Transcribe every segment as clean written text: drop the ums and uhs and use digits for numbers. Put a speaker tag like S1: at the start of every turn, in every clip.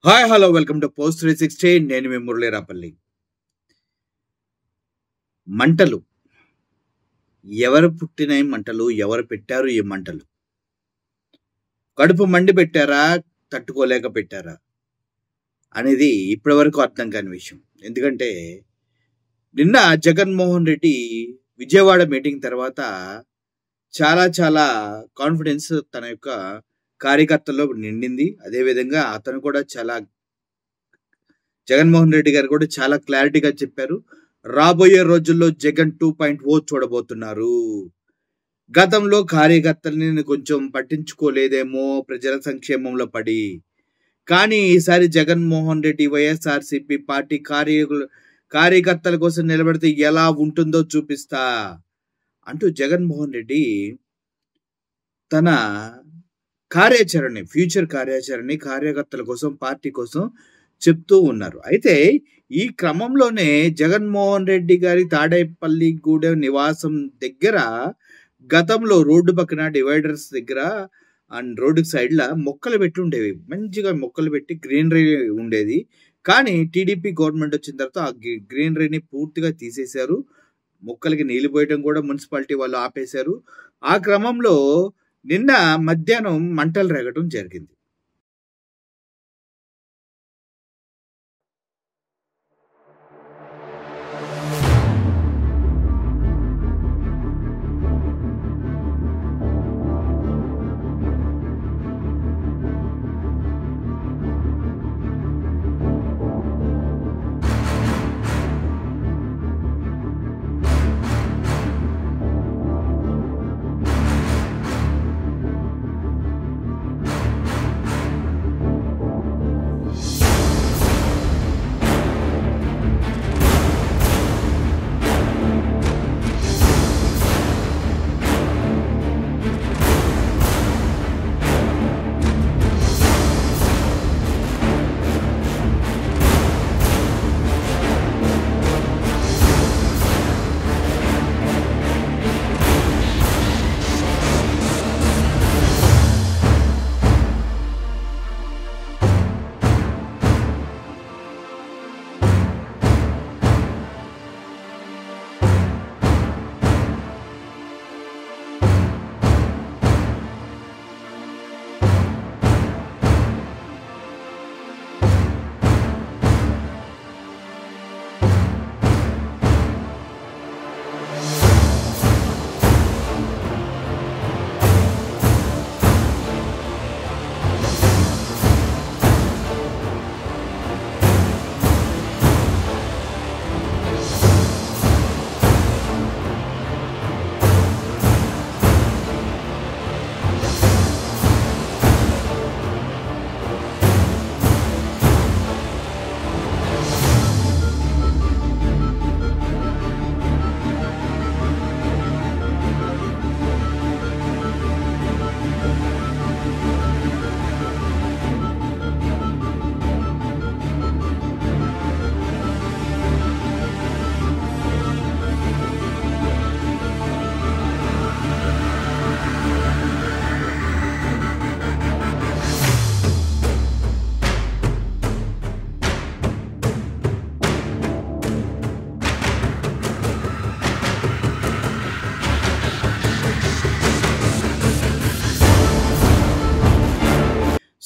S1: Hi hello welcome to post 360. నేను మీ మురళీరాపల్లి. మంటలు ఎవరు పుట్టినాయి మంటలు, ఎవరు పెట్టారు ఈ మంటలు? కడుపు మండి పెట్టారా, తట్టుకోలేక పెట్టారా అనేది ఇప్పటి వరకు అర్థం కాని విషయం. ఎందుకంటే నిన్న జగన్మోహన్ రెడ్డి విజయవాడ మీటింగ్ తర్వాత చాలా కాన్ఫిడెన్స్ తన యొక్క కార్యకర్తల్లో నిండింది. అదేవిధంగా అతను కూడా జగన్మోహన్ రెడ్డి గారు కూడా చాలా క్లారిటీగా చెప్పారు, రాబోయే రోజుల్లో జగన్ 2.0 చూడబోతున్నారు. గతంలో కార్యకర్తల్ని కొంచెం పట్టించుకోలేదేమో ప్రజల సంక్షేమంలో పడి, కానీ ఈసారి జగన్మోహన్ రెడ్డి వైఎస్ఆర్సీపీ పార్టీ కార్యకర్తల కోసం నిలబడితే ఎలా ఉంటుందో చూపిస్తా అంటూ జగన్మోహన్ రెడ్డి తన ఫ్యూచర్ కార్యాచరణని కార్యకర్తల కోసం, పార్టీ కోసం చెప్తూ ఉన్నారు. అయితే ఈ క్రమంలోనే జగన్మోహన్ రెడ్డి గారి తాడేపల్లిగూడెం నివాసం దగ్గర గతంలో రోడ్డు పక్కన డివైడర్స్ దగ్గర అండ్ రోడ్డు సైడ్ల మొక్కలు పెట్టి ఉండేవి. మంచిగా మొక్కలు పెట్టి గ్రీనరీ ఉండేది. కానీ టీడీపీ గవర్నమెంట్ వచ్చిన తర్వాత ఆ గ్రీనరీని పూర్తిగా తీసేశారు. మొక్కలకి నీళ్లు పోయడం కూడా మున్సిపాలిటీ వాళ్ళు ఆపేశారు. ఆ క్రమంలో నిన్న మధ్యాహ్నం మంటలు రేగటం జరిగింది.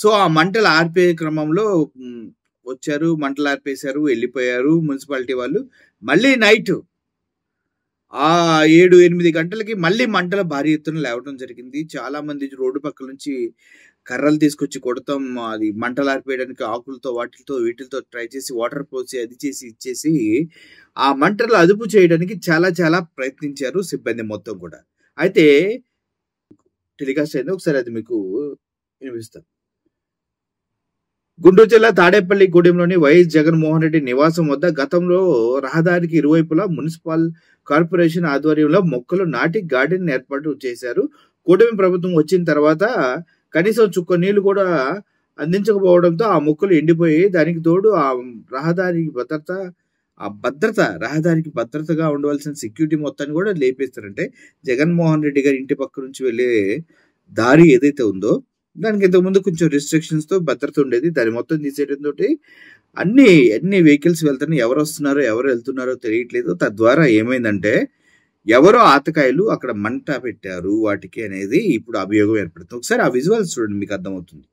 S1: సో ఆ మంటలు ఆర్పే క్రమంలో వచ్చారు, మంటలు ఆర్పేశారు, వెళ్ళిపోయారు మున్సిపాలిటీ వాళ్ళు. మళ్ళీ నైట్ 7-8 గంటలకి మళ్ళీ మంటలు భారీ ఎత్తున లేవడం జరిగింది. చాలా మంది రోడ్డు పక్కల నుంచి కర్రలు తీసుకొచ్చి కొడతాం, అది మంటలు ఆర్పేయడానికి ఆకులతో వీటితో ట్రై చేసి వాటర్ పోసి అది చేసి ఇచ్చేసి ఆ మంటలు అదుపు చేయడానికి చాలా ప్రయత్నించారు సిబ్బంది మొత్తం కూడా. అయితే టెలికాస్ట్ అయింది, ఒకసారి అది మీకు వినిపిస్తాను. గుంటూరు జిల్లా తాడేపల్లిగూడెంలోని వైఎస్ జగన్మోహన్ రెడ్డి నివాసం వద్ద గతంలో రహదారికి ఇరువైపులా మున్సిపల్ కార్పొరేషన్ ఆధ్వర్యంలో మొక్కలు నాటి గార్డెన్ ఏర్పాటు చేశారు. కూటమి ప్రభుత్వం వచ్చిన తర్వాత కనీసం చుక్క నీళ్లు కూడా అందించకపోవడంతో ఆ మొక్కలు ఎండిపోయి, దానికి తోడు ఆ రహదారికి భద్రతగా ఉండవలసిన సెక్యూరిటీ మొత్తాన్ని కూడా లేపేస్తారంటే జగన్మోహన్ రెడ్డి గారి ఇంటి పక్క నుంచి వెళ్ళే దారి ఏదైతే ఉందో దానికి ఇంతకుముందు కొంచెం రిస్ట్రిక్షన్స్తో భద్రత ఉండేది. దాన్ని మొత్తం తీసేయడంతో అన్ని వెహికల్స్ వెళ్తున్నాయి. ఎవరు వస్తున్నారో ఎవరు వెళ్తున్నారో తెలియట్లేదు. తద్వారా ఏమైందంటే ఎవరో ఆతకాయలు అక్కడ మంట పెట్టారు వాటికి అనేది ఇప్పుడు అభియోగం ఏర్పడుతుంది. ఒకసారి ఆ విజువల్స్ చూడండి, మీకు అర్థమవుతుంది.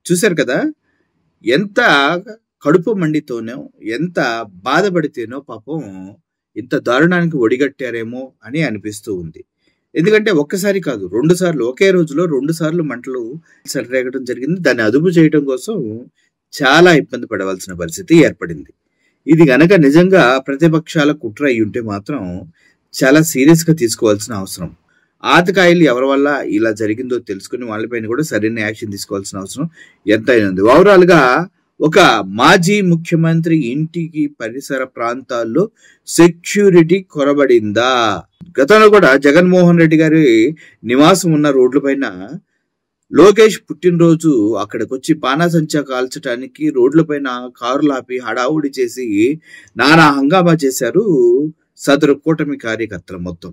S1: చూశారు కదా, ఎంత కడుపు మండితోనో ఎంత బాధపడితేనో పాపం ఇంత దారుణానికి ఒడిగట్టారేమో అని అనిపిస్తూ ఉంది. ఎందుకంటే ఒక్కసారి కాదు, 2 సార్లు, ఒకే రోజులో 2 సార్లు మంటలు చెలరేగడం జరిగింది. దాన్ని అదుపు చేయడం కోసం చాలా ఇబ్బంది పడవలసిన పరిస్థితి ఏర్పడింది. ఇది గనక నిజంగా ప్రతిపక్షాల కుట్ర అయి ఉంటే మాత్రం చాలా సీరియస్గా తీసుకోవాల్సిన అవసరం. ఆతకాయలు ఎవరి వల్ల ఇలా జరిగిందో తెలుసుకుని వాళ్ళపైన కూడా సరైన యాక్షన్ తీసుకోవాల్సిన అవసరం ఎంతైనా ఉంది. ఓవరాల్ గా ఒక మాజీ ముఖ్యమంత్రి ఇంటికి పరిసర ప్రాంతాల్లో సెక్యూరిటీ కొరబడిందా? గతంలో కూడా జగన్మోహన్ రెడ్డి గారి నివాసం ఉన్న రోడ్లపైన లోకేష్ పుట్టినరోజు అక్కడికి వచ్చి బాణాసంచా కాల్చడానికి రోడ్లపైన కారులు ఆపి హడావుడి చేసి నానా హంగామా చేశారు సదరు కూటమి కార్యకర్తలు మొత్తం.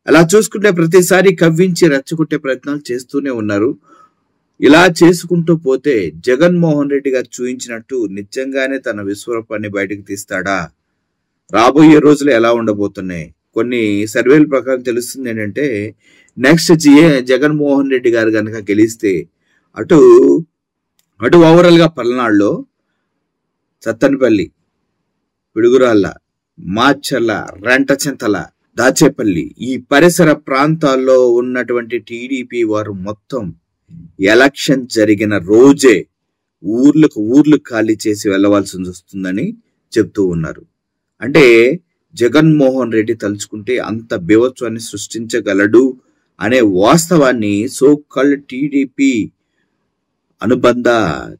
S1: అలా చూసుకుంటే ప్రతిసారి కవ్వించి రెచ్చగొట్టే ప్రయత్నాలు చేస్తూనే ఉన్నారు. ఇలా చేసుకుంటూ పోతే జగన్మోహన్ రెడ్డి గారు చూయించినట్టు నిజంగానే తన విశ్వరూపాన్ని బయటకు తీస్తాడా? రాబోయే రోజులు ఎలా ఉండబోతున్నాయి? కొన్ని సర్వేల ప్రకారం తెలుస్తుంది ఏంటంటే నెక్స్ట్ జగన్మోహన్ రెడ్డి గారు కనుక గెలిస్తే అటు ఓవరాల్ గా పల్నాడులో సత్తెనపల్లి, పిడుగురాళ్ళ, మాచర్ల, రెంటచింతల, దాచేపల్లి ఈ పరిసర ప్రాంతాల్లో ఉన్నటువంటి టీడీపీ వారు మొత్తం ఎలక్షన్ జరిగిన రోజే ఊర్లు ఖాళీ చేసి వెళ్ళవలసి వస్తుందని చెప్తూ ఉన్నారు. అంటే జగన్మోహన్ రెడ్డి తలుచుకుంటే అంత బీభత్సాన్ని సృష్టించగలడు అనే వాస్తవాన్ని సో కాల్డ్ టీడీపీ అనుబంధ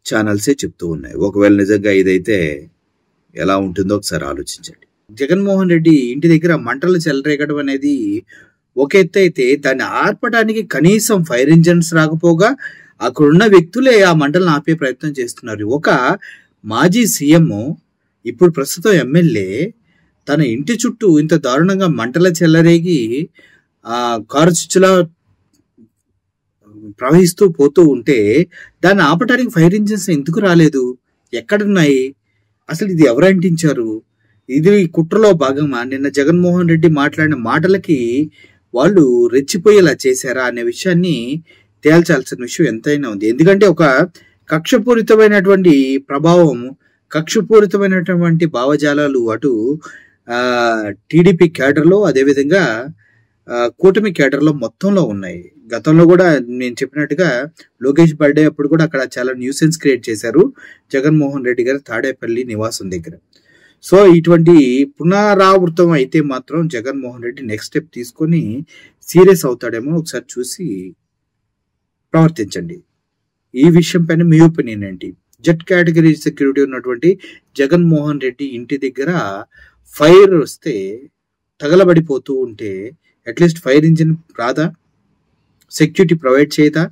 S1: ఛానల్సే చెప్తూ ఉన్నాయి. ఒకవేళ నిజంగా ఇదైతే ఎలా ఉంటుందో ఒకసారి ఆలోచించండి. జగన్మోహన్ రెడ్డి ఇంటి దగ్గర మంటలు చెలరేగడం అనేది ఒక ఎత్తు అయితే, దాన్ని ఆర్పడానికి కనీసం ఫైర్ ఇంజన్స్ రాకపోగా అక్కడున్న వ్యక్తులే ఆ మంటలను ఆపే ప్రయత్నం చేస్తున్నారు. ఒక మాజీ సీఎం, ఇప్పుడు ప్రస్తుతం ఎమ్మెల్యే, తన ఇంటి చుట్టూ ఇంత దారుణంగా మంటల చెలరేగి కారు చుచ్చులా ప్రవహిస్తూ పోతూ ఉంటే దాన్ని ఆపడానికి ఫైర్ ఇంజన్స్ ఎందుకు రాలేదు? ఎక్కడున్నాయి? అసలు ఇది ఎవరు అంటించారు? ఇది కుట్రలో భాగమా? నిన్న జగన్మోహన్ రెడ్డి మాట్లాడిన మాటలకి వాళ్ళు రెచ్చిపోయేలా చేశారా అనే విషయాన్ని తేల్చాల్సిన విషయం ఎంతైనా ఉంది. ఎందుకంటే ఒక కక్షపూరితమైనటువంటి ప్రభావం, కక్షపూరితమైనటువంటి భావజాలాలు అటు టీడీపీ కేడర్లో, అదేవిధంగా కూటమి కేడర్లో మొత్తంలో ఉన్నాయి. గతంలో కూడా నేను చెప్పినట్టుగా లోకేష్ బర్త్డే అప్పుడు కూడా అక్కడ చాలా న్యూసెన్స్ క్రియేట్ చేశారు జగన్మోహన్ రెడ్డి గారు తాడేపల్లి నివాసం దగ్గర. సో ఇటువంటి పునరావృతం అయితే మాత్రం జగన్మోహన్ రెడ్డి నెక్స్ట్ స్టెప్ తీసుకొని సీరియస్ అవుతాడేమో ఒకసారి చూసి ప్రవర్తించండి. ఈ విషయం పైన మీ ఒపీనియన్ ఏంటి? జెడ్ కేటగిరీ సెక్యూరిటీ ఉన్నటువంటి జగన్మోహన్ రెడ్డి ఇంటి దగ్గర ఫైర్ వస్తే తగలబడిపోతూ ఉంటే అట్లీస్ట్ ఫైర్ ఇంజిన్ రాదా, సెక్యూరిటీ ప్రొవైడ్ చేయదా?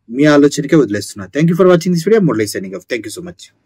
S1: మీ ఆలోచనకే వదిలేస్తున్నా. Thank you for watching this video. Murali signing off. Thank you so much.